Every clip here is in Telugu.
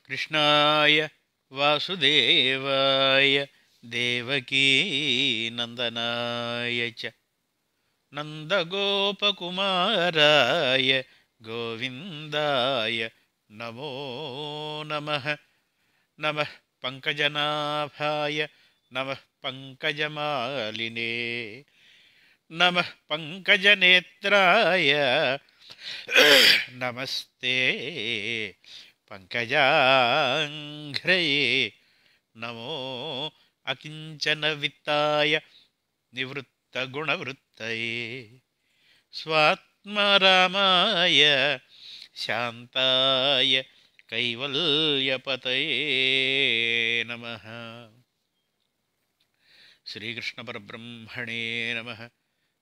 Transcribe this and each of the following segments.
కృష్ణాయ వాసుదేవాయ దేవకీ నందనాయ చ నందగోపకుమారాయ గోవిందాయ నమో నమః. నమః పంకజనాభాయ నమః పంకజమాలినే నమః పంకజనేత్రాయ నమస్తే పంకజాంఘ్రయే నమో అకించన విత్తాయ నివృత్తగుణవృత్తయే స్వాత్మరామాయ శాంతాయ కైవల్యపతయే నమః. శ్రీకృష్ణ పరబ్రహ్మణే నమః.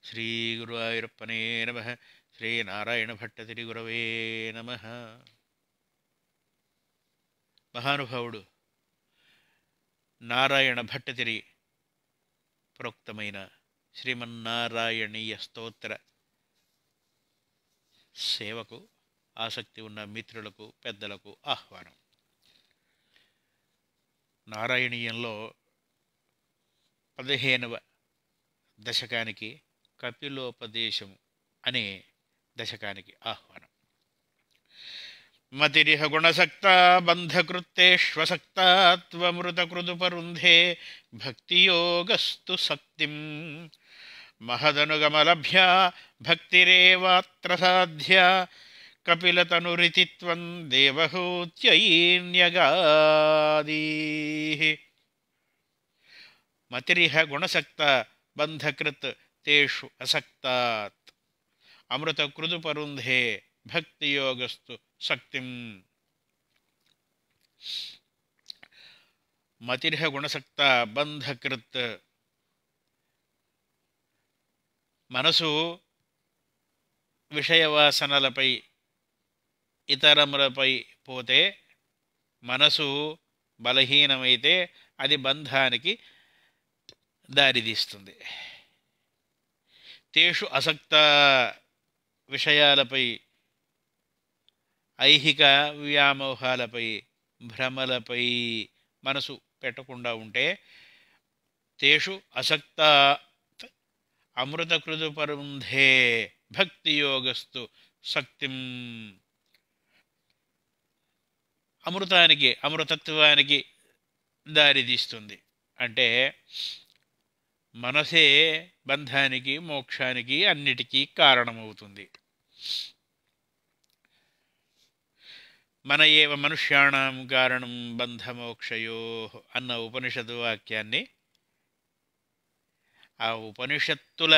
శ్రీ గురువాయూరప్పనే నమః. శ్రీనారాయణ భట్టతిరి గురవే నమః. మహానుభావుడు నారాయణ భట్టతిరి ప్రోక్తమైన శ్రీమన్నారాయణీయ స్తోత్ర సేవకు ఆసక్తి ఉన్న మిత్రులకు పెద్దలకు ఆహ్వానం. నారాయణీయంలో 15వ దశకానికి కపిలోపదేశం అనే దశకానికి ఆహ్వానం. మతిరిహ గుణసక్తా బంధకృత్తేష్వసక్తా త్వమృతకృదుపరుంధే భక్తియోగస్తు సక్తిం మహదనుగమలభ్యా భక్తిరేవాత్ర సాధ్యా కపిలతనురితిత్వం దేవహూత్యైన్యగాదీః. మతిరిహ గుణసక్త బంధకృత్ తేషు అసక్తాత్ అమృతకృదుపరుంధే భక్తియోగస్తు శక్తిం. మతిర్హ గుణసక్త బంధకృత్, మనసు విషయవాసనలపై ఇతరములపై పోతే, మనసు బలహీనమైతే అది బంధానికి దారితీస్తుంది. తేషు అసక్త, విషయాలపై, ఐహిక వ్యామోహాలపై, భ్రమలపై మనసు పెట్టకుండా ఉంటే, తేషు అసక్తాత్ అమృతకృదుపరుంధే భక్తియోగస్తు శక్తిం. అమృతానికి, అమృతత్వానికి దారితీస్తుంది. అంటే మనసే బంధానికి, మోక్షానికి, అన్నిటికీ కారణమవుతుంది. మన ఏవ మనుష్యాణం కారణం బంధమోక్షయో అన్న ఉపనిషత్తు వాక్యాన్ని, ఆ ఉపనిషత్తుల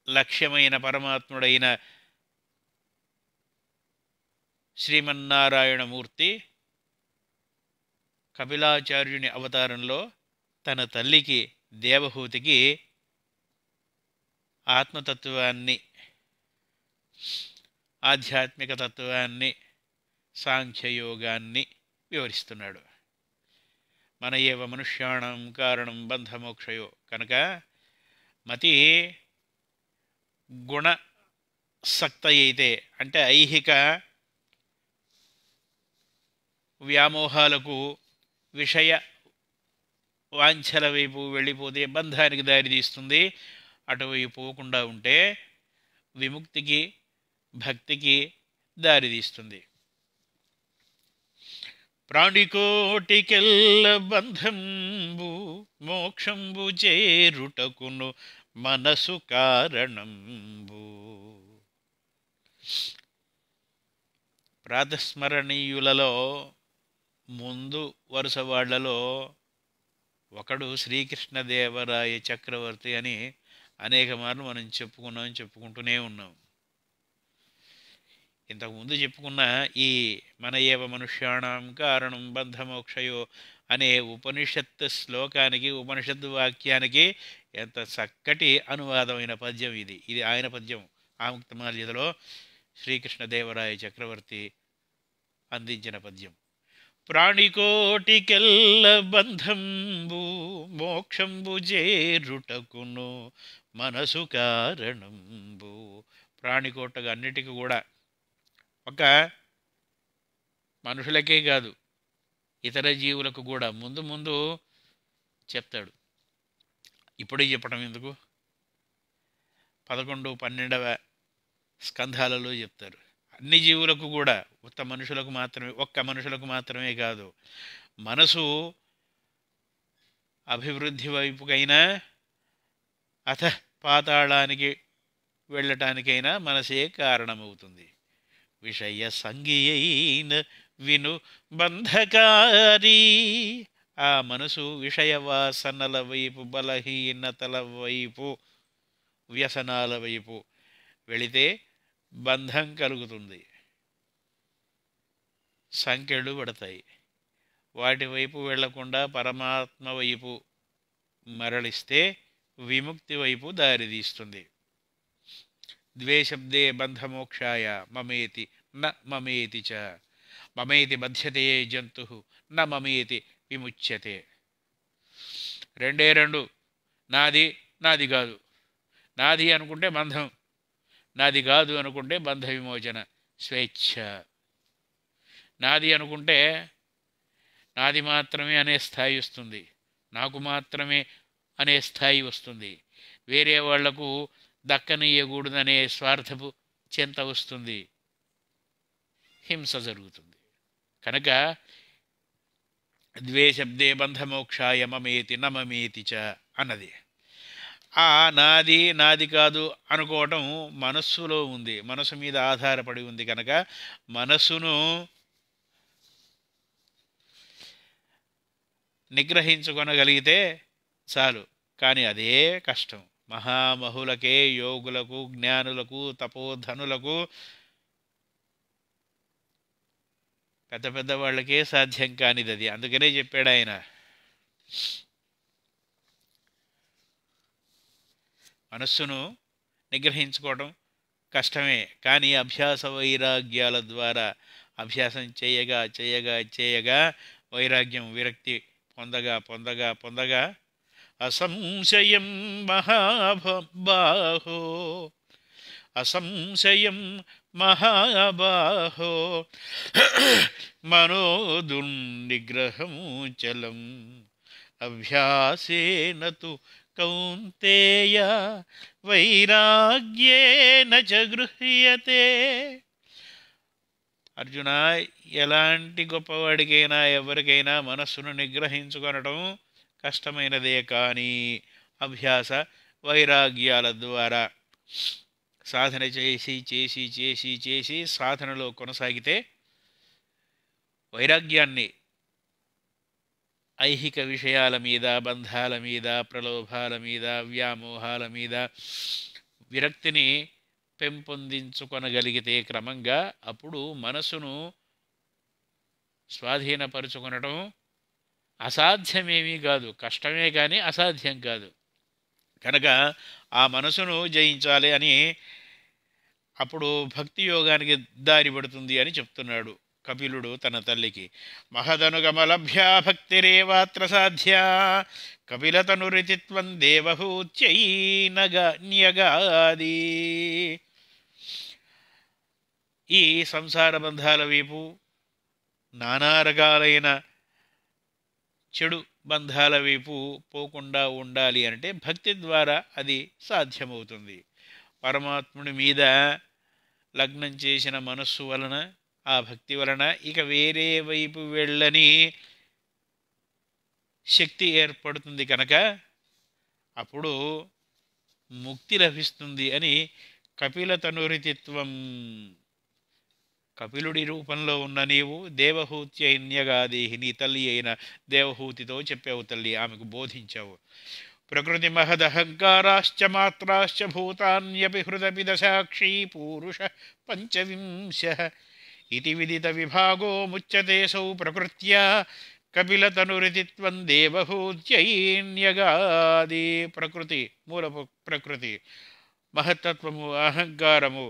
లక్ష్యమైన పరమాత్ముడైన శ్రీమన్నారాయణమూర్తి కపిలాచార్యుని అవతారంలో తన తల్లికి దేవహూతికి ఆత్మతత్వాన్ని, ఆధ్యాత్మిక తత్వాన్ని, సాంఖ్యయోగాన్ని వివరిస్తున్నాడు. మన ఏవ మనుష్యాణం కారణం బంధమోక్షయో కనుక మతి గుణసక్త అయితే, అంటే ఐహిక వ్యామోహాలకు, విషయ వాంఛల వైపు వెళ్ళిపోతే బంధానికి దారితీస్తుంది. అటువైపు పోకుండా ఉంటే విముక్తికి, భక్తికి దారితీస్తుంది. ప్రాణికోటికెల్ల బంధంబు మోక్షంబు చేరుటకును మనసు కారణంబు. ప్రాతస్మరణీయులలో ముందు వరుస వాళ్లలో ఒకడు శ్రీకృష్ణదేవరాయ చక్రవర్తి అని అనేక మార్లు మనం చెప్పుకుంటూనే ఉన్నాం. ఇంతకుముందు చెప్పుకున్న ఈ మన ఏవ మనుష్యాణం కారణం బంధమోక్షయో అనే ఉపనిషత్తు శ్లోకానికి, ఉపనిషత్తు వాక్యానికి ఎంత చక్కటి అనువాదమైన పద్యం ఇది. ఇది ఆయన పద్యం. ఆముక్తమాల్యదలో శ్రీకృష్ణదేవరాయ చక్రవర్తి అందించిన పద్యం. ప్రాణికోటికెల్ల బంధంబు మోక్షంబు చేరుటకును మనసు కారణంబు. ప్రాణికోటగా అన్నిటికీ కూడా ఒక మనుషులకే కాదు ఇతర జీవులకు కూడా ముందు ముందు చెప్తాడు. ఇప్పుడే చెప్పడం ఎందుకు, 11, 12వ స్కంధాలలో చెప్తారు. అన్ని జీవులకు కూడా, ఒక్క మనుషులకు మాత్రమే కాదు, మనసు అభివృద్ధి వైపుకైనా అథ పాతాళానికి వెళ్ళటానికైనా మనసే కారణమవుతుంది. విషయ సంజ్ఞయైన విను బంధకారి. ఆ మనసు విషయ వాసనల వైపు, బలహీనతల వైపు, వ్యసనాల వైపు వెళితే బంధం కలుగుతుంది, సంకెళ్ళు పడతాయి. వాటి వైపు వెళ్లకుండా పరమాత్మ వైపు మరలిస్తే విముక్తి వైపు దారితీస్తుంది. ద్వేషబ్దే బంధమోక్షాయ మమేతి న మమేతి చ. మమేతి బధ్యతే జంతు న మమేతి విముచ్యతే. రెండే రెండు, నాది నాది కాదు. నాది అనుకుంటే బంధం, నాది కాదు అనుకుంటే బంధ విమోచన, స్వేచ్ఛ. నాది అనుకుంటే నాది మాత్రమే అనే స్థాయి వస్తుంది, నాకు మాత్రమే అనే స్థాయి వస్తుంది, వేరే వాళ్లకు దక్కనీయకూడదనే స్వార్థపు చింత వస్తుంది, హింస జరుగుతుంది. కనుక ద్వేషబ్దే బంధమోక్షాయ మమేతి నమమేతి చ అన్నది. ఆ నాది నాది కాదు అనుకోవటం మనస్సులో ఉంది, మనసు మీద ఆధారపడి ఉంది. కనుక మనస్సును నిగ్రహించుకొనగలిగితే చాలు. కానీ అదే కష్టం. మహామహులకే, యోగులకు, జ్ఞానులకు, తపోధనులకు, పెద్ద పెద్ద వాళ్ళకే సాధ్యం కానిది అది. అందుకనే చెప్పాడు ఆయన, మనస్సును నిగ్రహించుకోవడం కష్టమే, కానీ అభ్యాస వైరాగ్యాల ద్వారా అభ్యాసం చేయగా చేయగా చేయగా వైరాగ్యం, విరక్తి పొందగా పొందగా పొందగా అసంశయం మహాబాహో, అసంశయం మహాబాహో మనోదుర్నిగ్రహం చలం అభ్యాసేన తు కౌంతేయ వైరాగ్యేన చ గృహ్యతే. అర్జున, ఎలాంటి గొప్పవాడికైనా ఎవరికైనా మనస్సును నిగ్రహించుకొనడం కష్టమైనదే. కానీ అభ్యాస వైరాగ్యాల ద్వారా సాధన చేసి చేసి చేసి చేసి సాధనలో కొనసాగితే వైరాగ్యాన్ని ఐహిక విషయాల మీద, బంధాల మీద, ప్రలోభాల మీద, వ్యామోహాల మీద విరక్తిని పెంపొందించుకొనగలిగితే క్రమంగా అప్పుడు మనసును స్వాధీనపరుచుకొనడం అసాధ్యమేమీ కాదు, కష్టమే కానీ అసాధ్యం కాదు. కనుక ఆ మనసును జయించాలి అని అప్పుడు భక్తి యోగానికి దారి పడుతుంది అని చెప్తున్నాడు కపిలుడు తన తల్లికి. మహదనుగమలభ్యా భక్తిరేవాత్ర సాధ్య కపిలతనురితిత్వం దేవహూత్యైనగన్యగాది. ఈ సంసార బంధాల వైపు, నానా రకాలైన చెడు బంధాల వైపు పోకుండా ఉండాలి అంటే భక్తి ద్వారా అది సాధ్యమవుతుంది. పరమాత్ముడి మీద లగ్నం చేసిన మనస్సు వలన, ఆ భక్తి వలన ఇక వేరే వైపు వెళ్ళని శక్తి ఏర్పడుతుంది. కనుక అప్పుడు ముక్తి లభిస్తుంది అని కపిలతనురితిత్వం, కపిలుడి రూపంలో ఉన్న నీవు దేవహూత్యైన్యగాదేహి, నీ తల్లి అయిన దేవహూతితో చెప్పావు తల్లి, ఆమెకు బోధించావు. ప్రకృతి మహదహంకారాశ్చ మాత్రాశ్చ భూతాన్యపి హృదపి దశాక్షీ పూరుష పంచవింశ ఇతి విదిత విభాగో ముచ్యతే సౌ ప్రకృత్యా కపిలతనురితిత్వం దేవహూత్యైన్యగాది. ప్రకృతి, మూల ప్రకృతి, మహత్తత్వము, అహంకారము,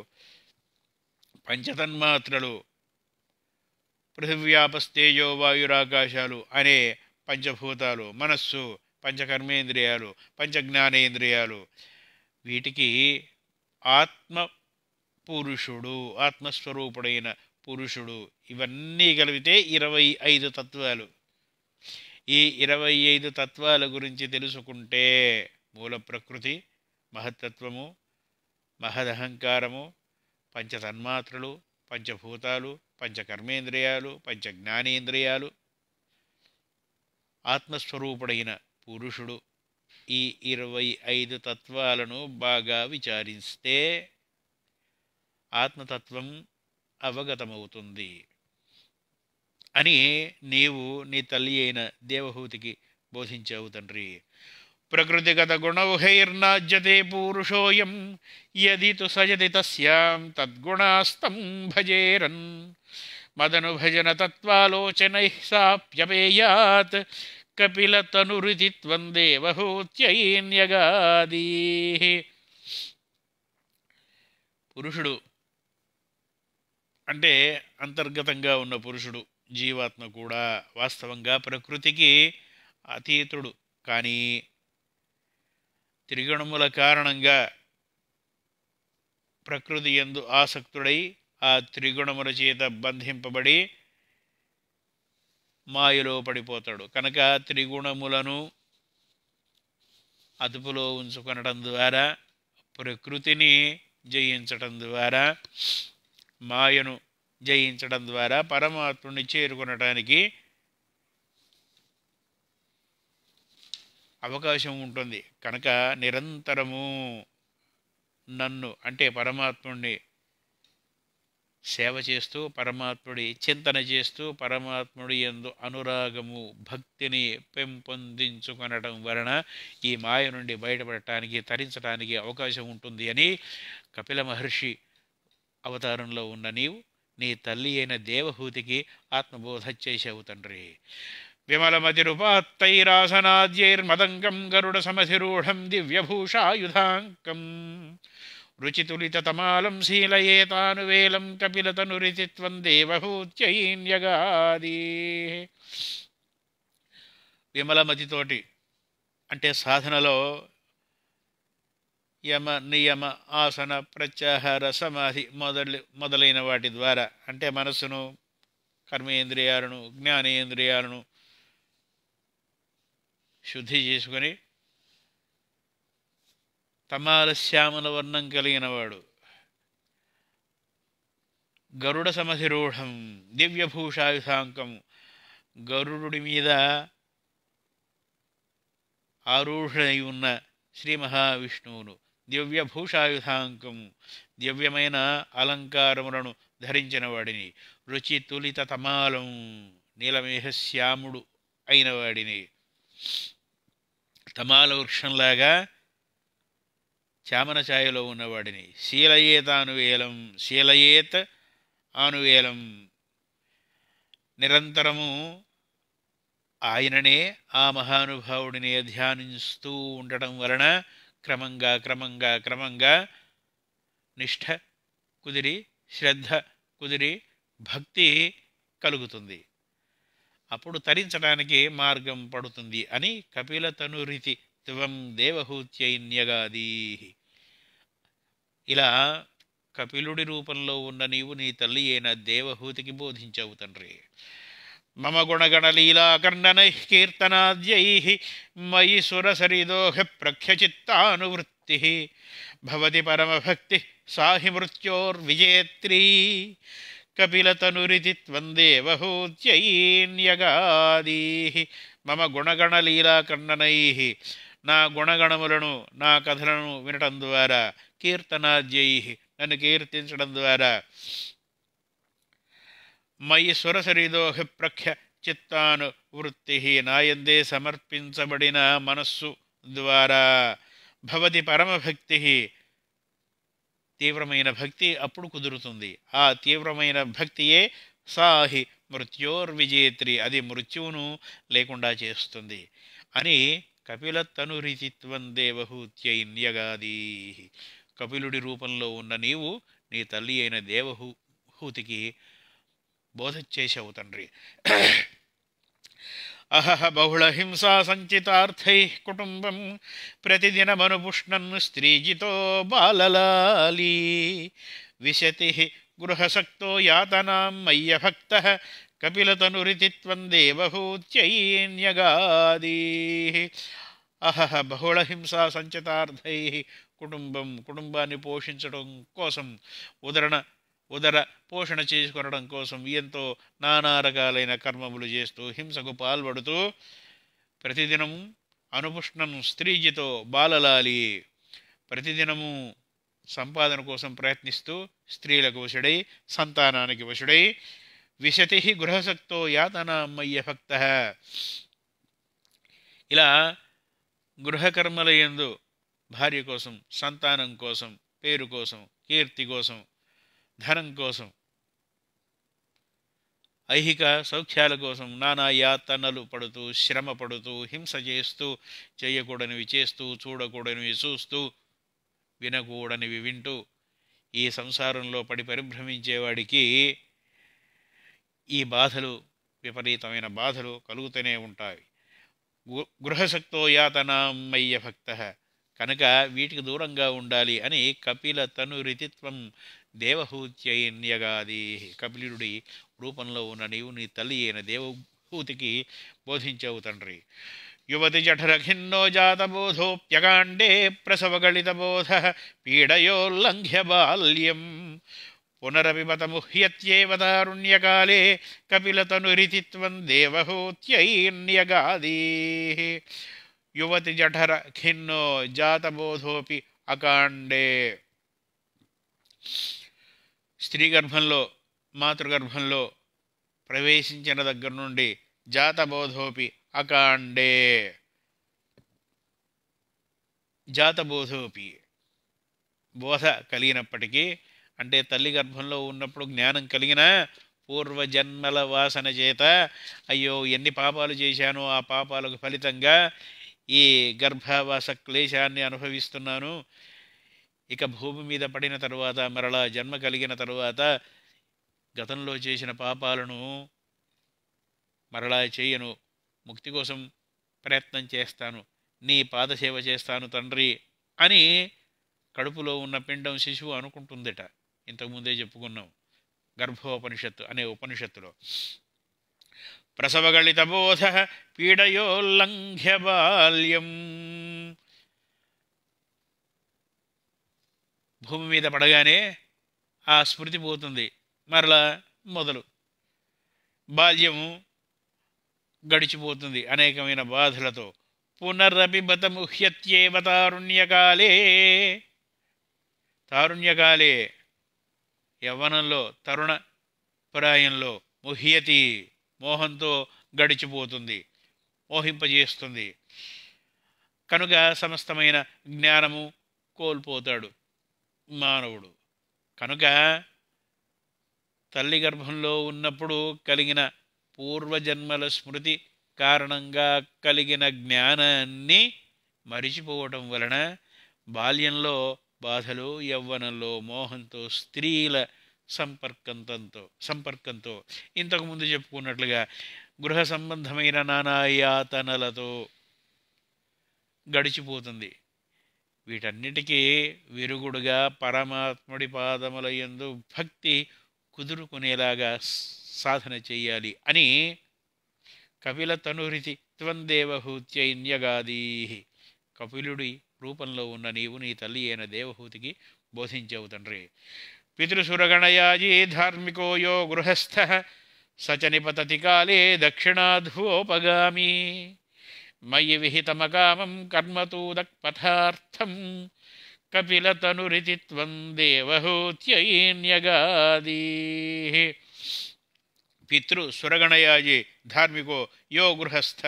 పంచతన్మాత్రలు, పృథివ్యాపస్తేజో వాయురాకాశాలు అనే పంచభూతాలు, మనస్సు, పంచకర్మేంద్రియాలు, పంచజ్ఞానేంద్రియాలు, వీటికి ఆత్మ పురుషుడు, ఆత్మస్వరూపుడైన పురుషుడు, ఇవన్నీ కలిపితే 25 తత్వాలు. ఈ 25 తత్వాల గురించి తెలుసుకుంటే మూల ప్రకృతి, మహత్తత్వము, మహదహంకారము, పంచతన్మాత్రలు, పంచభూతాలు, పంచకర్మేంద్రియాలు, పంచజ్ఞానేంద్రియాలు, ఆత్మస్వరూపుడైన పురుషుడు, ఈ 25 తత్వాలను బాగా విచారిస్తే ఆత్మతత్వం అవగతమవుతుంది అని నీవు నీ తల్లి అయిన దేవహూతికి బోధించావు తండ్రి. ప్రకృతిగత గుణౌహైర్నాజ్యతే పూరుషోయం యది తు సజతి తస్యాం తద్గుణాస్తం భజేరన్ మదనుభజన తత్వాలోచనై సాప్యపేయాత్ కపిలతనురితిత్వం దేవహూత్యైన్యగాదీ. పురుషుడు అంటే అంతర్గతంగా ఉన్న పురుషుడు, జీవాత్మ కూడా వాస్తవంగా ప్రకృతికి అతీతుడు. కానీ త్రిగుణముల కారణంగా ప్రకృతి యందు ఆసక్తుడై ఆ త్రిగుణముల చేత బంధింపబడి మాయలో పడిపోతాడు. కనుక త్రిగుణములను అదుపులో ఉంచుకొనడం ద్వారా, ప్రకృతిని జయించటం ద్వారా, మాయను జయించడం ద్వారా పరమాత్ముని చేరుకొనటానికి అవకాశం ఉంటుంది. కనుక నిరంతరము నన్ను అంటే పరమాత్ముడిని సేవ చేస్తూ, పరమాత్ముడి చింతన చేస్తూ, పరమాత్ముడి యందు అనురాగము, భక్తిని పెంపొందించుకొనడం వలన ఈ మాయ నుండి బయటపడటానికి, తరించడానికి అవకాశం ఉంటుంది అని కపిల మహర్షి అవతారంలో ఉన్న నీవు నీ తల్లి అయిన దేవహూతికి ఆత్మబోధ చేసావు తండ్రి. విమలమతిరుపాత్తైరాసనాద్యైర్మదంగం గరుడ సమధిరూఢం దివ్యభూషాయుధాంకం రుచితులితమాలం శీలయేతానువేలం కపిలతనురితిత్వం దేవహూత్యైన్యగాదీ. విమలమతితోటి అంటే సాధనలో యమ, నియమ, ఆసన, ప్రత్యాహార, సమాధి మొదలైన వాటి ద్వారా అంటే మనస్సును, కర్మేంద్రియాలను, జ్ఞానేంద్రియాలను శుద్ధి చేసుకొని తమాల శ్యామల వర్ణం కలిగిన వాడు, గరుడ సమధిరూఢం దివ్యభూషాయుధాంకం, గరుడుడి మీద ఆరూఢుడై ఉన్న శ్రీ మహావిష్ణువును, దివ్యభూషాయుధాంకము దివ్యమైన అలంకారములను ధరించిన వాడిని, రుచి తులిత తమాలం నీలమేఘశ్యాముడు అయిన వాడిని, తమాల వృక్షంలాగా చామన ఛాయలో ఉన్నవాడిని, శీలయేతానువేలం శీలయేత్ ఆనువేలం నిరంతరము ఆయననే ఆ మహానుభావుడిని ధ్యానిస్తూ ఉండటం వలన క్రమంగా క్రమంగా క్రమంగా నిష్ఠ కుదిరి, శ్రద్ధ కుదిరి, భక్తి కలుగుతుంది. అప్పుడు తరించడానికి మార్గం పడుతుంది అని కపిలతనురితి త్వం దేవహూత్యైన్యగాదీ. ఇలా కపిలుడి రూపంలో ఉన్న నీవు నీ తల్లి అయిన దేవహూతికి బోధించావు తండ్రి. మమ గుణగణలీలాకర్ణనైః కీర్తనాద్యైః మయి సురసరిదోహ ప్రఖ్యచిత్తానువృత్తిః భవతి పరమభక్తిః సాహి మృత్యోర్విజేత్రీ కపిలతనురితి త్వం దేవహూత్యైన్యగాదీ. మమ గుణగణలీలాకర్ణనైః నా గుణగణములను, నా కథలను వినటం ద్వారా, కీర్తనాద్యైః నన్ను కీర్తించడం ద్వారా, మయి సురసరిదోహ ప్రఖ్య చిత్తాను వృత్తి నాయందే సమర్పించబడిన మనస్సు ద్వారా, భవతి పరమభక్తి తీవ్రమైన భక్తి అప్పుడు కుదురుతుంది. ఆ తీవ్రమైన భక్తియే సాహి మృత్యోర్విజేత్రి, అది మృత్యువును లేకుండా చేస్తుంది అని కపిలతనురితిత్వం దేవహూత్యైన్యగాదీ. కపిలుడి రూపంలో ఉన్న నీవు నీ తల్లి అయిన దేవహూతికి బోధ చేసావు తండ్రి. అహహ బహుళ హింసా సంచితార్థై కుటుంబం ప్రతిదినమనుపుష్ణన్ స్త్రీజితో బాలలాలీ విశతి గృహసక్తో యాతనాం మయ్యభక్తః కపిలతనురితిత్వం దేవహూత్యైన్యగాది. అహహ బహుళహింసా సంచితార్థై, కుటుంబాన్ని పోషించడం కోసం, ఉదర పోషణ చేసుకొనడం కోసం ఎంతో నానా రకాలైన కర్మములు చేస్తూ హింసకు పాల్పడుతూ ప్రతిదినము అనుపుష్ణం స్త్రీజితో బాలలాలి, ప్రతిదినము సంపాదన కోసం ప్రయత్నిస్తూ స్త్రీలకు వశుడై, సంతానానికి వశుడై, విశతి గృహసక్తో యాతనామయ్య భక్త, ఇలా గృహకర్మల యందు భార్య కోసం, సంతానం కోసం, పేరు కోసం, కీర్తి కోసం, ధనం కోసం, ఐహిక సౌఖ్యాల కోసం నానా యాతనలు పడుతూ, శ్రమ పడుతూ, హింస చేస్తూ, చేయకూడనివి చేస్తూ, చూడకూడనివి చూస్తూ, వినకూడనివి వింటూ ఈ సంసారంలో పడి పరిభ్రమించేవాడికి ఈ బాధలు, విపరీతమైన బాధలు కలుగుతూనే ఉంటాయి. గృహసక్తో యాతనామయ్య భక్త, కనుక వీటికి దూరంగా ఉండాలి అని కపిల తనురితిత్వం దేవహూత్యైన్యగాది, కపిలుడి రూపంలో ఉన్న నీవు నీ తల్లి అయిన దేవహూతికి బోధించావు తండ్రి. యువతి జఠరఖిన్నో జాతబోధోప్యకాండే ప్రసవగళితబోధ పీడయోల్లంఘ్య బాల్యం పునరపి బత ముహ్యత్యేవ తారుణ్యకాలే కపిలతనురితిత్వం దేవహూత్యైన్యగాది. యువతి జఠర ఖిన్నో జాతబోధోపి అకాండే, స్త్రీ గర్భంలో, మాతృగర్భంలో ప్రవేశించిన దగ్గర నుండి జాతబోధోపి అకాండే, జాతబోధోపి బోధ కలిగినప్పటికీ, అంటే తల్లి గర్భంలో ఉన్నప్పుడు జ్ఞానం కలిగిన పూర్వజన్మల వాసన చేత అయ్యో ఎన్ని పాపాలు చేశానో ఆ పాపాలకు ఫలితంగా ఈ గర్భవాస క్లేశాన్ని అనుభవిస్తున్నాను, ఇక భూమి మీద పడిన తరువాత మరలా జన్మ కలిగిన తరువాత గతంలో చేసిన పాపాలను మరలా చేయను, ముక్తి కోసం ప్రయత్నం చేస్తాను, నీ పాదసేవ చేస్తాను తండ్రి అని కడుపులో ఉన్న పిండం శిశువు అనుకుంటుందట. ఇంతకుముందే చెప్పుకున్నాం గర్భోపనిషత్తు అనే ఉపనిషత్తులో. ప్రసవగళిత బోధ పీడయోల్లంఘ్య బాల్యం, భూమి మీద పడగానే ఆ స్మృతి పోతుంది, మరలా మొదలు బాల్యము గడిచిపోతుంది అనేకమైన బాధలతో. పునరపి బత ముహ్యత్యేవ తారుణ్యకాలే, తారుణ్యకాలే యవ్వనంలో, తరుణ ప్రాయంలో, ముహ్యతి మోహంతో గడిచిపోతుంది, మోహింపజేస్తుంది, కనుక సమస్తమైన జ్ఞానము కోల్పోతాడు మానవుడు. కనుక తల్లి గర్భంలో ఉన్నప్పుడు కలిగిన పూర్వజన్మల స్మృతి కారణంగా కలిగిన జ్ఞానాన్ని మరిచిపోవటం వలన బాల్యంలో బాధలు, యవ్వనంలో మోహంతో, స్త్రీల సంపర్కంతో ఇంతకుముందు చెప్పుకున్నట్లుగా గృహ సంబంధమైన నానాయాతనలతో గడిచిపోతుంది. వీటన్నిటికీ విరుగుడుగా పరమాత్ముడి పాదముల యందు భక్తి కుదురుకునేలాగా సాధన చెయ్యాలి అని కపిల తనురితి త్వం దేవహూత్యైన్యగాదీ, కపిలుడి రూపంలో ఉన్న నీవు నీ తల్లి అయిన దేవహూతికి బోధించావు తండ్రి. పితృసురగణయాజీ ధార్మికో యో గృహస్థ సచ నిపతతి కాలే దక్షిణాధ్వోపగామి మయి విహితమకామం కర్మతూదక్పథార్థం కపిలతనురితిత్వం దేవహూత్యైన్యగాదీ. పితృసురగణయాజీ ధార్మికో యో గృహస్థ,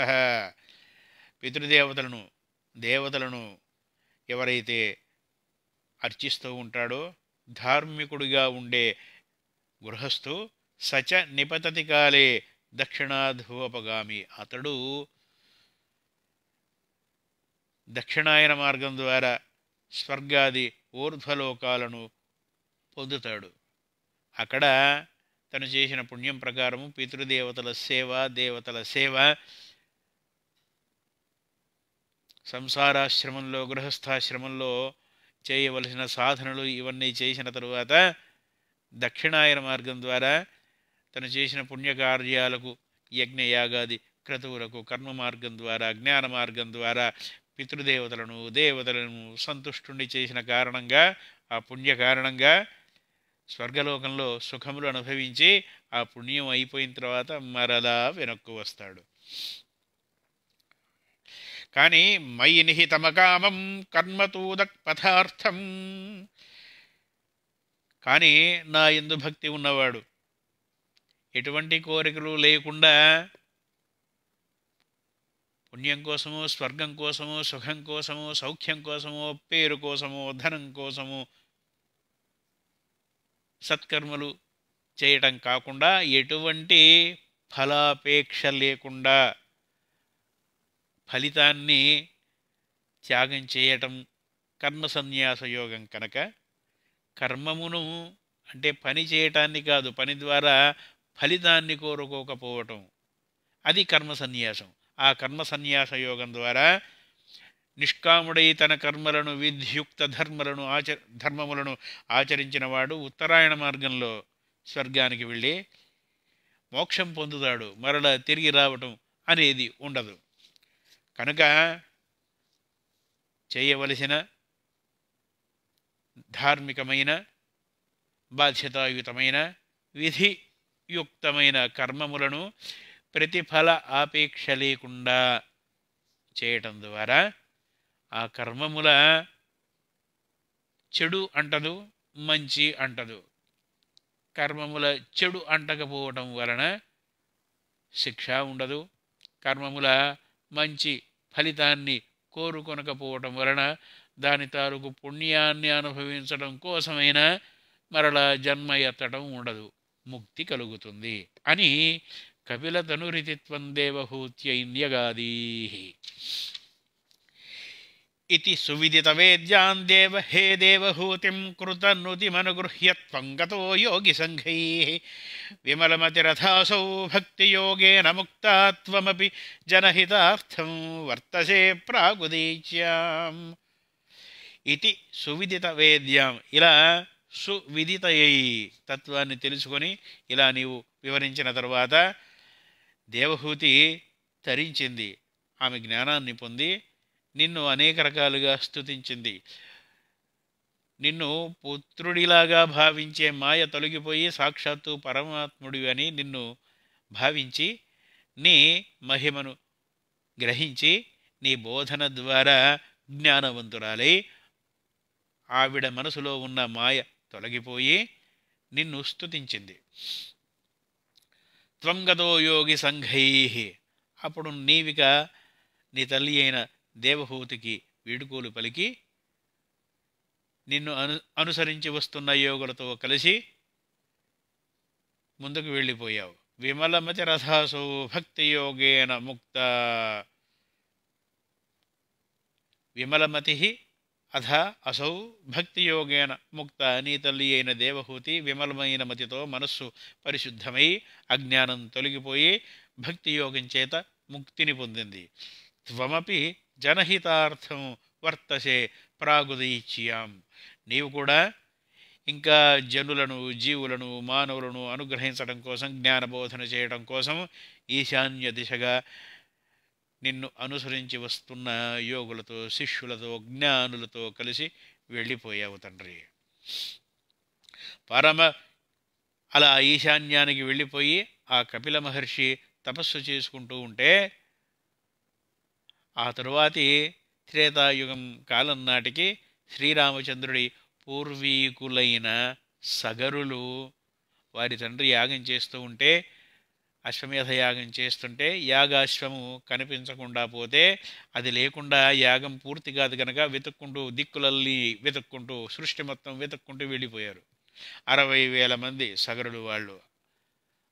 దేవతలను ఎవరైతే అర్చిస్తూ ఉంటాడో, ధార్మికుడిగా ఉండే గృహస్థు సచ నిపతతి కాలే దక్షిణాధ్వోపగామి, అతడు దక్షిణాయన మార్గం ద్వారా స్వర్గాది ఊర్ధ్వలోకాలను పొందుతాడు. అక్కడ తను చేసిన పుణ్యం ప్రకారము పితృదేవతల సేవ, దేవతల సేవ, సంసారాశ్రమంలో, గృహస్థాశ్రమంలో చేయవలసిన సాధనలు ఇవన్నీ చేసిన తరువాత దక్షిణాయన మార్గం ద్వారా తను చేసిన పుణ్యకార్యాలకు యజ్ఞయాగాది క్రతువులకు కర్మ మార్గం ద్వారా జ్ఞాన మార్గం ద్వారా పితృదేవతలను దేవతలను సంతుష్టుని చేసిన కారణంగా ఆ పుణ్య కారణంగా స్వర్గలోకంలో సుఖములు అనుభవించి ఆ పుణ్యం అయిపోయిన తర్వాత మరలా వెనక్కు వస్తాడు. కానీ మయి నిహితమకామం కర్మతూదక్ పథార్థం, కానీ నా యందు భక్తి ఉన్నవాడు ఎటువంటి కోరికలు లేకుండా పుణ్యం కోసమో స్వర్గం కోసమో సుఖం కోసమో సౌఖ్యం కోసమో పేరు కోసమో ధనం కోసమో సత్కర్మలు చేయటం కాకుండా ఎటువంటి ఫలాపేక్ష లేకుండా ఫలితాన్ని త్యాగం చేయటం కర్మ సన్యాస యోగం కనుక కర్మమును అంటే పని చేయటాన్ని కాదు, పని ద్వారా ఫలితాన్ని కోరుకోకపోవటం అది కర్మ సన్యాసం. ఆ కర్మ సన్యాస యోగం ద్వారా నిష్కాముడై తన కర్మలను విధ్యుక్త ధర్మములను ఆచరించిన వాడు ఉత్తరాయణ మార్గంలో స్వర్గానికి వెళ్ళి మోక్షం పొందుతాడు. మరల తిరిగి రావటం అనేది ఉండదు. కనుక చేయవలసిన ధార్మికమైన బాధ్యతాయుతమైన విధియుక్తమైన కర్మములను ప్రతిఫల ఆపేక్ష లేకుండా చేయటం ద్వారా ఆ కర్మముల చెడు అంటదు, మంచి అంటదు. కర్మముల చెడు అంటకపోవటం వలన శిక్ష ఉండదు, కర్మముల మంచి ఫలితాన్ని కోరుకొనకపోవటం వలన దాని తాలూకు పుణ్యాన్ని అనుభవించడం కోసమైనా మరలా జన్మ ఎత్తడం ఉండదు, ముక్తి కలుగుతుంది అని కపిల తనురితిత్వం దేవహూత్యైన్యగాదీ इति सुविदितवेद्यान् देव हे देवहूतिं कृतनुतिमनुगृह्यत्वं गतो योगिसङ्घैः विमलमतिरथासौ भक्तियोगेन मुक्ता त्वमपि जनहितार्थं वर्तसे प्रागुदीच्याम् इति सुविदितवेद्यां ఇలా సువిదితయై తత్వాన్ని తెలుసుకొని ఇలా నీవు వివరించిన తర్వాత దేవహూతి తరించింది. ఆమె జ్ఞానాన్ని పొంది నిన్ను అనేక రకాలుగా స్తుతించింది. నిన్ను పుత్రుడిలాగా భావించే మాయ తొలగిపోయి సాక్షాత్తు పరమాత్ముడివి అని నిన్ను భావించి నీ మహిమను గ్రహించి నీ బోధన ద్వారా జ్ఞానవంతురాలై ఆవిడ మనసులో ఉన్న మాయ తొలగిపోయి నిన్ను స్తుతించింది. త్వంగతో యోగి సంఘై, అప్పుడు నీవిక నీ తల్లి అయిన దేవహూతికి వీడుకోలు పలికి నిన్ను అనుసరించి వస్తున్న యోగులతో కలిసి ముందుకు వెళ్ళిపోయావు. విమలమతి రథాసౌ భక్తి యోగేన ముక్త, విమలమతి అథ అసౌ భక్తియోగేన ముక్త, నీ తల్లి అయిన దేవహూతి విమలమైన మతితో మనస్సు పరిశుద్ధమై అజ్ఞానం తొలగిపోయి భక్తియోగం చేత ముక్తిని పొందింది. త్వమపి జనహితార్థం వర్తసే ప్రాగుదీచ్యాం, నీవు కూడా ఇంకా జనులను జీవులను మానవులను అనుగ్రహించడం కోసం జ్ఞానబోధన చేయడం కోసం ఈశాన్య దిశగా నిన్ను అనుసరించి వస్తున్న యోగులతో శిష్యులతో జ్ఞానులతో కలిసి వెళ్ళిపోయావు తండ్రి. అలా ఈశాన్యానికి వెళ్ళిపోయి ఆ కపిల మహర్షి తపస్సు చేసుకుంటూ ఉంటే ఆ తరువాతి త్రేతాయుగం కాలం నాటికి శ్రీరామచంద్రుడి పూర్వీకులైన సగరులు వారి తండ్రి యాగం చేస్తూ ఉంటే, అశ్వమేధ యాగం చేస్తుంటే యాగాశ్వము కనిపించకుండా పోతే అది లేకుండా యాగం పూర్తి కాదు కనుక వెతుక్కుంటూ దిక్కులల్లి వెతుక్కుంటూ సృష్టి మొత్తం వెతుక్కుంటూ వెళ్ళిపోయారు. 60,000 మంది సగరులు వాళ్ళు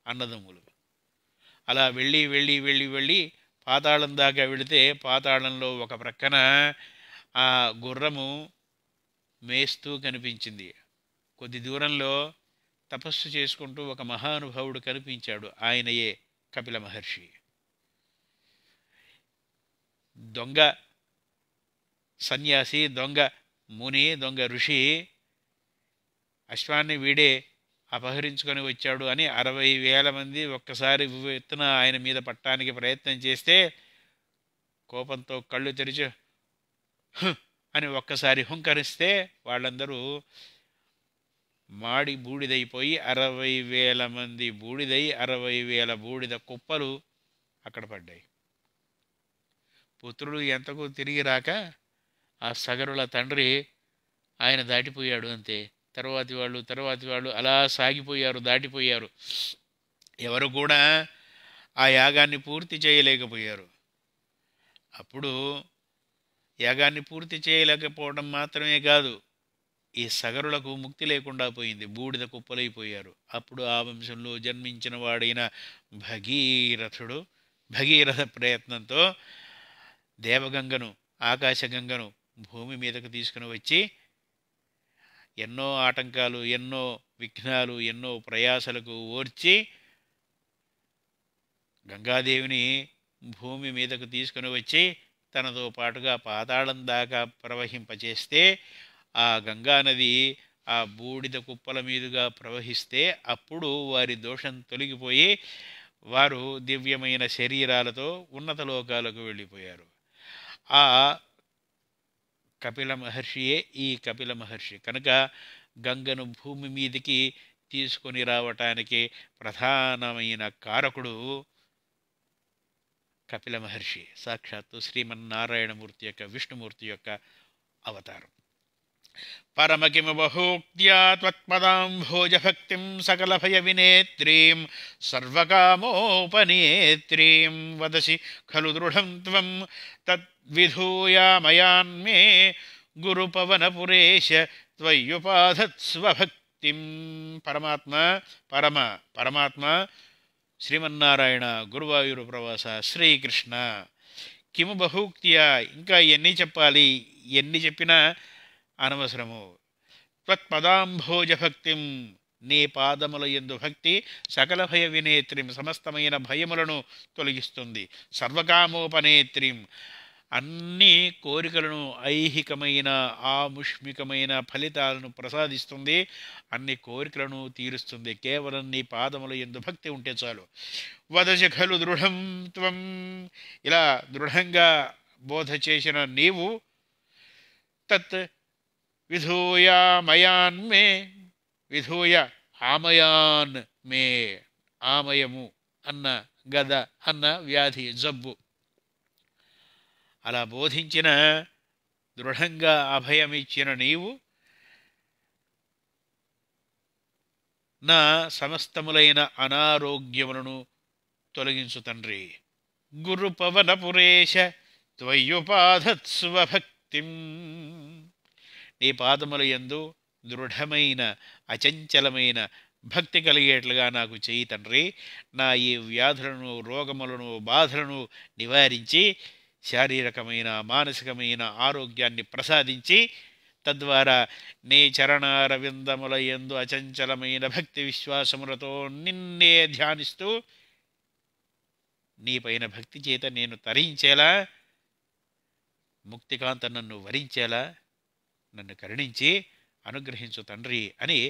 అన్నదమ్ములు. అలా వెళ్ళి వెళ్ళి వెళ్ళి వెళ్ళి పాతాళం దాకా వెళితే పాతాళంలో ఒక ప్రక్కన ఆ గుర్రము మేస్తూ కనిపించింది. కొద్ది దూరంలో తపస్సు చేసుకుంటూ ఒక మహానుభావుడు కనిపించాడు. ఆయనయే కపిల మహర్షి. దొంగ సన్యాసి, దొంగ ముని, దొంగ ఋషి అశ్వాన్ని వీడే అపహరించుకొని వచ్చాడు అని 60,000 మంది ఒక్కసారి ఎత్తున ఆయన మీద పట్టడానికి ప్రయత్నం చేస్తే కోపంతో కళ్ళు తెరిచి "హ్" అని ఒక్కసారి హుంకరిస్తే వాళ్ళందరూ మాడి బూడిదైపోయి 60,000 మంది బూడిదై 60,000 బూడిద కుప్పలు అక్కడ పడ్డాయి. పుత్రుడు ఎంతకు తిరిగి రాక ఆ సగరుల తండ్రి ఆయన దాటిపోయాడు అంతే. తర్వాతి వాళ్ళు అలా సాగిపోయారు, దాటిపోయారు. ఎవరు కూడా ఆ యాగాన్ని పూర్తి చేయలేకపోయారు. అప్పుడు యాగాన్ని పూర్తి చేయలేకపోవడం మాత్రమే కాదు, ఈ సగరులకు ముక్తి లేకుండా పోయింది, బూడిద కుప్పలైపోయారు. అప్పుడు ఆ వంశంలో జన్మించిన వాడైన భగీరథుడు భగీరథ ప్రయత్నంతో దేవగంగను, ఆకాశగంగను భూమి మీదకు తీసుకుని వచ్చి ఎన్నో ఆటంకాలు, ఎన్నో విఘ్నాలు, ఎన్నో ప్రయాసలకు ఓర్చి గంగాదేవిని భూమి మీదకు తీసుకుని వచ్చి తనతో పాటుగా పాతాళం దాకా ప్రవహింపచేస్తే ఆ గంగానది ఆ బూడిద కుప్పల మీదుగా ప్రవహిస్తే అప్పుడు వారి దోషం తొలగిపోయి వారు దివ్యమైన శరీరాలతో ఉన్నత లోకాలకు వెళ్ళిపోయారు. ఆ కపిల మహర్షియే ఈ కపిల మహర్షి కనుక గంగను భూమి మీదికి తీసుకొని రావటానికి ప్రధానమైన కారకుడు కపిల మహర్షి, సాక్షాత్తు శ్రీమన్నారాయణమూర్తి యొక్క, విష్ణుమూర్తి యొక్క అవతారం. పరమకిమ బహూక్త్యా త్వత్పదాంభోజభక్తిం సకల భయ వినేత్రీం సర్వకామోపనేత్రీం వదసి ఖలు దృఢం త్వం తద్విధూయామయాన్మే గురుపవనపురేశ త్వయ్యుపాధత్స్వభక్తిం. పరమాత్మ శ్రీమన్నారాయణ, గురువాయూరు ప్రవాస శ్రీకృష్ణ. కిము బహూక్త్యా, ఇంకా ఎన్ని చెప్పాలి, ఎన్ని చెప్పినా అనవసరము. త్వత్పదాంభోజ భక్తిం, నీ పాదముల యందు భక్తి సకల భయ వినేత్రిం, సమస్తమైన భయములను తొలగిస్తుంది. సర్వకామోపనేత్రిం, అన్ని కోరికలను, ఐహికమైన ఆముష్మికమైన ఫలితాలను ప్రసాదిస్తుంది, అన్ని కోరికలను తీరుస్తుంది. కేవలం నీ పాదముల యందు భక్తి ఉంటే చాలు. వదసి ఖలు దృఢం త్వం, ఇలా దృఢంగా బోధ చేసిన నీవు తత్ విధూయామయాన్మే, విధూయ ఆమయాన్ మే, ఆమయము అన్న గద అన్న వ్యాధి, జబ్బు, అలా బోధించిన, దృఢంగా అభయమిచ్చిన నీవు నా సమస్తములైన అనారోగ్యములను తొలగించు తండ్రి. గురు పవనపురేశ త్వయ్యుపాధత్స్వభక్తిం, నీ పాదముల యందు దృఢమైన అచంచలమైన భక్తి కలిగేట్లుగా నాకు చేయి తండ్రి. నా ఈ వ్యాధులను, రోగములను, బాధలను నివారించి శారీరకమైన మానసికమైన ఆరోగ్యాన్ని ప్రసాదించి తద్వారా నీ చరణారవిందముల యందు అచంచలమైన భక్తి విశ్వాసములతో నిన్నే ధ్యానిస్తూ నీపైన భక్తి చేత నేను తరించేలా, ముక్తికాంత నన్ను వరించేలా నన్ను కరుణించి అనుగ్రహించు తండ్రి అని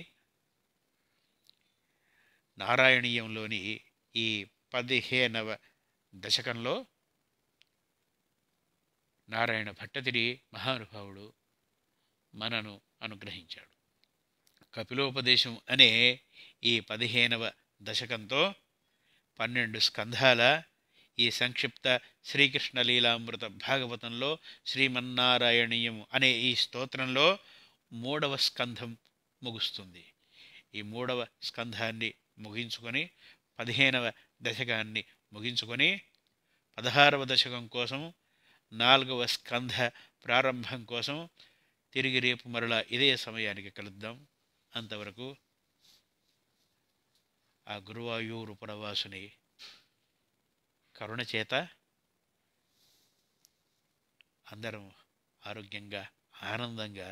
నారాయణీయంలోని ఈ 15వ దశకంలో నారాయణ భట్టతిరి మహానుభావుడు మనను అనుగ్రహించాడు. కపిలోపదేశం అనే ఈ 15వ దశకంతో 12 స్కంధాల ఈ సంక్షిప్త శ్రీకృష్ణ లీలామృత భాగవతంలో శ్రీమన్నారాయణీయం అనే ఈ స్తోత్రంలో 3వ స్కంధం ముగుస్తుంది. ఈ 3వ స్కంధాన్ని ముగించుకొని 15వ దశకాన్ని ముగించుకొని 16వ దశకం కోసం 4వ స్కంధ ప్రారంభం కోసం తిరిగి రేపు మరలా ఇదే సమయానికి కలుద్దాం. అంతవరకు ఆ గురువాయూరు పురవాసుని కరుణ చేత అందరం ఆరోగ్యంగా, ఆనందంగా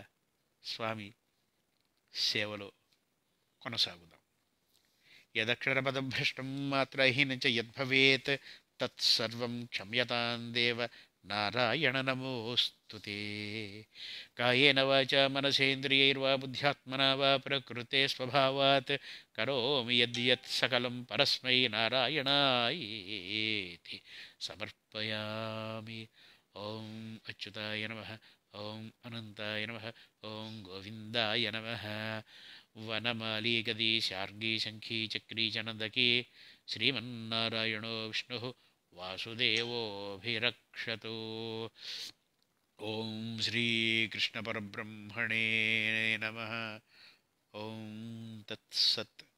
స్వామి సేవలో కొనసాగుదాం. యదక్షరపదభ్రష్టం మాత్రహీనం చ యద్భవేత్ తత్సర్వం క్షమ్యతాం దేవ నారాయణ నమోऽस्तु తే. కాయేన వాచా మనసేంద్రియైర్వా బుద్ధ్యాత్మనా వా ప్రకృతే స్వభావాత్ కరోమి యద్యత్ సకలం పరస్మై నారాయణాయేతి సమర్పయామి. ఓం అచ్యుతాయ నమః. ఓం అనంతాయ నమః. ఓం గోవిందాయ నమః. వనమాలీ గదీ శార్గీ శంఖీ చక్రీ చ నందకీ శ్రీమన్నారాయణో విష్ణుః వాసుదేవోభిరక్షతు. ఓం శ్రీకృష్ణ పరబ్రహ్మణే నమః. ఓం తత్సత్.